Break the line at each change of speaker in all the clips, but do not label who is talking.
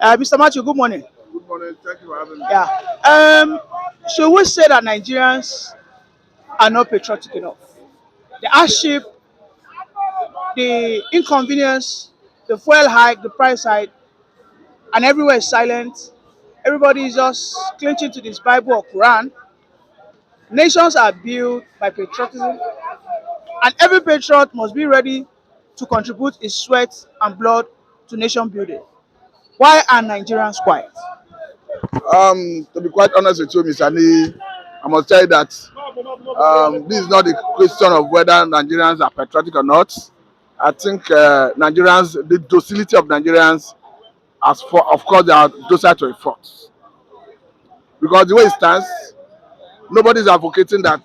Mr. Matthew, good morning.
Good morning. Thank you for having me.
Yeah. Should we say that Nigerians are not patriotic enough? The hardship, the inconvenience, the fuel hike, the price hike, and everywhere is silent. Everybody is just clinching to this Bible or Quran. Nations are built by patriotism, and every patriot must be ready to contribute his sweat and blood to nation building. Why are Nigerians quiet?
To be quite honest with you, Mr. Nee, I must tell you that this is not a question of whether Nigerians are patriotic or not. I think the docility of Nigerians, of course, they are docile to a fault. Because the way it stands, nobody is advocating that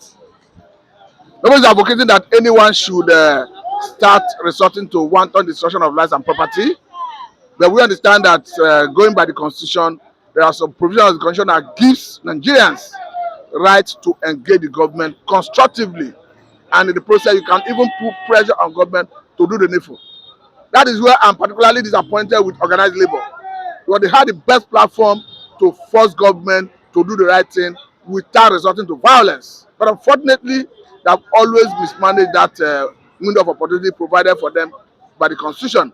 anyone should start resorting to wanton destruction of lives and property. But we understand that going by the constitution, there are some provisions of the constitution that gives Nigerians right to engage the government constructively, and in the process you can even put pressure on government to do the needful. That is where I'm particularly disappointed with organized labor, because they had the best platform to force government to do the right thing without resorting to violence. But unfortunately, they have always mismanaged that window of opportunity provided for them by the constitution.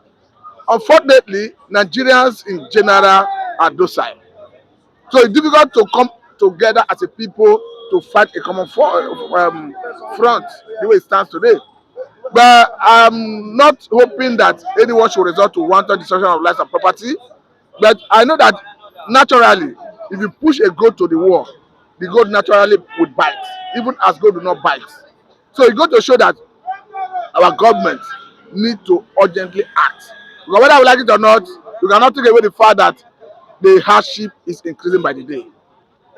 Unfortunately, Nigerians in general are docile. So it's difficult to come together as a people to fight a common front the way it stands today. But I'm not hoping that anyone should resort to wanton destruction of lives and property. But I know that naturally, if you push a goat to the wall, the goat naturally would bite, even as goat do not bite. So it goes to show that our government need to urgently act. Because whether we like it or not, we cannot take away the fact that the hardship is increasing by the day.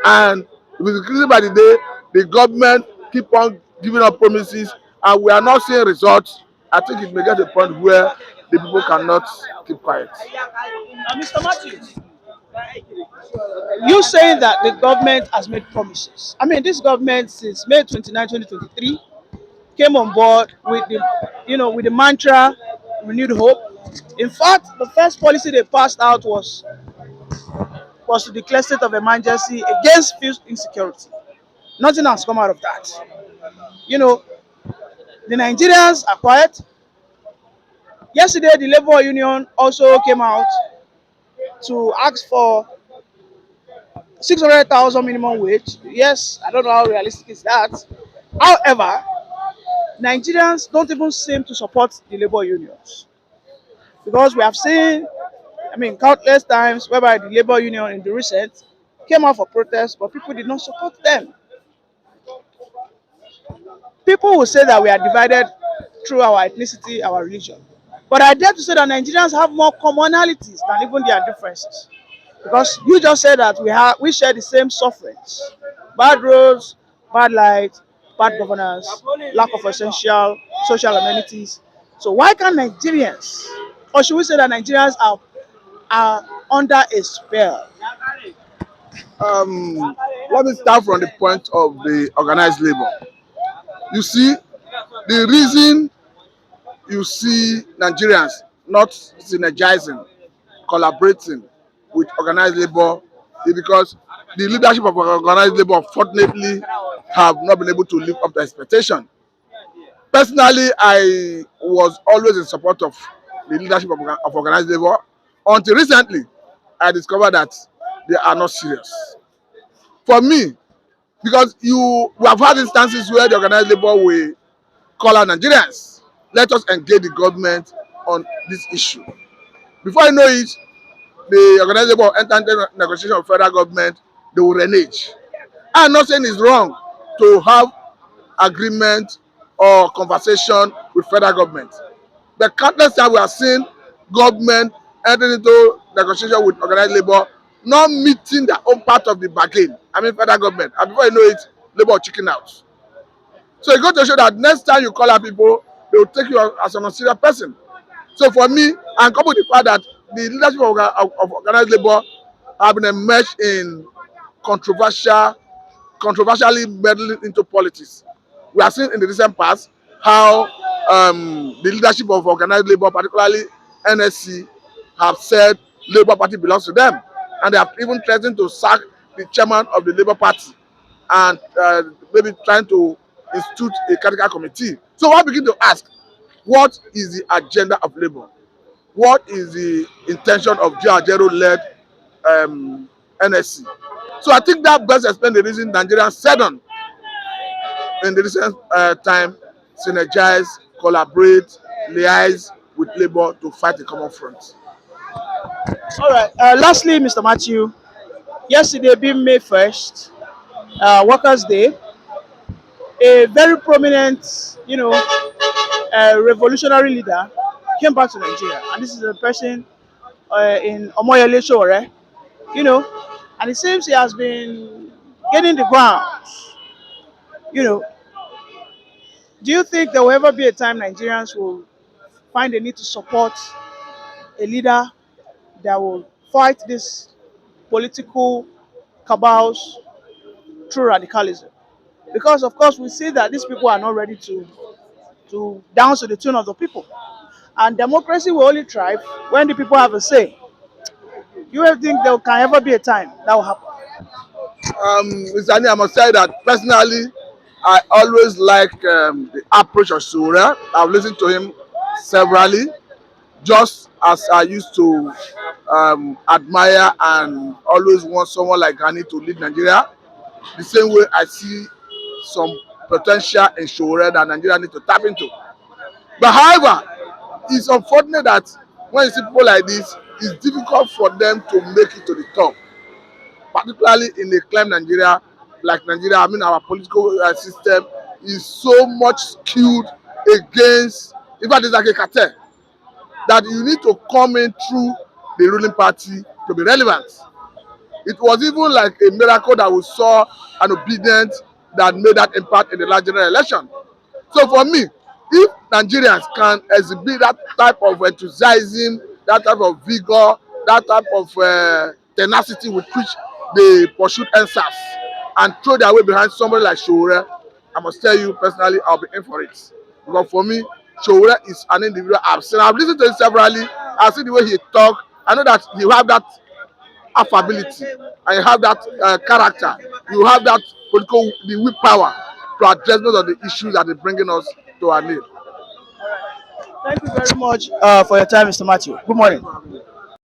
And if it's increasing by the day, the government keep on giving up promises, and we are not seeing results. I think it may get to a point where the people cannot keep quiet.
Mr. Matthews, you saying that the government has made promises. I mean, this government since May 29, 2023 came on board with the mantra renewed hope. In fact, the first policy they passed out was to declare state of emergency against fuel insecurity. Nothing has come out of that. You know, the Nigerians are quiet. Yesterday, the labor union also came out to ask for 600,000 minimum wage. Yes, I don't know how realistic is that. However, Nigerians don't even seem to support the labor unions because we have seen, I mean, countless times whereby the labor union in the recent came out for protest, but people did not support them. People will say that we are divided through our ethnicity, our religion. But I dare to say that Nigerians have more commonalities than even their differences. Because you just said that we share the same sufferings. Bad roads, bad light, bad governance, lack of essential social amenities. So why can't Nigerians, or should we say that Nigerians are under a spell?
Um, Let me start from the point of the organized labor. You see, the reason you see Nigerians not synergizing, collaborating with organized labor is because the leadership of organized labor unfortunately have not been able to live up to expectation. Personally, I was always in support of the leadership of organized labor until recently I discovered that they are not serious. For me, because we have had instances where the organized labor will call out Nigerians, let us engage the government on this issue. Before you know it, the organized labor enter into negotiation with federal government, they will renege. I'm not saying it's wrong to have agreement or conversation with federal government. But countless times we have seen government entering into negotiation with organized labor, not meeting their own part of the bargain. I mean federal government. And before you know it, labor chicken out. So it goes to show that next time you call out people, they will take you as an unserious person. So for me, and coupled with the fact that the leadership of organized labor have been enmeshed in controversially meddling into politics. We have seen in the recent past how the leadership of organized labor, particularly NSC, have said Labour Party belongs to them, and they have even threatened to sack the chairman of the Labour Party and maybe trying to institute a critical committee. So I begin to ask, what is the agenda of Labour? What is the intention of Ajero-led NSC? So I think that best explains the reason Nigerians said on in the recent time synergize, collaborate, liaise with Labour to fight a common front.
All right. Lastly, Mr. Matthew, yesterday being May 1st, Workers' Day, a very prominent, revolutionary leader came back to Nigeria, and this is a person in Omoyele Sowore, you know, and it seems he has been gaining the ground. You know, do you think there will ever be a time Nigerians will find a need to support a leader that will fight this political cabals through radicalism? Because of course we see that these people are not ready to dance to the tune of the people, and democracy will only thrive when the people have a say. You ever think there can ever be a time that will happen?
Mr. Ani, I must say that personally, I always like the approach of Sura. I've listened to him severally, just as I used to admire and always want someone like Gani to lead Nigeria. The same way I see some potential in Sura that Nigeria need to tap into. But however, it's unfortunate that when you see people like this, it's difficult for them to make it to the top, particularly in a climate Nigeria like Nigeria. I mean, our political system is so much skewed against, in fact, it's like a cartel that you need to come in through the ruling party to be relevant. It was even like a miracle that we saw an obedient that made that impact in the last general election. So for me, if Nigerians can exhibit that type of enthusiasm, that type of vigor, that type of tenacity with which they pursued answers and throw their way behind somebody like Sowore, I must tell you personally, I'll be in for it. Because for me, Sowore is an individual I've seen. I've listened to him severally. I've seen the way he talk. I know that he have that affability and you have that character. You have that political the willpower to address most of the issues that are bringing us to our need.
Thank you very much for your time, Mr. Matthew. Good morning.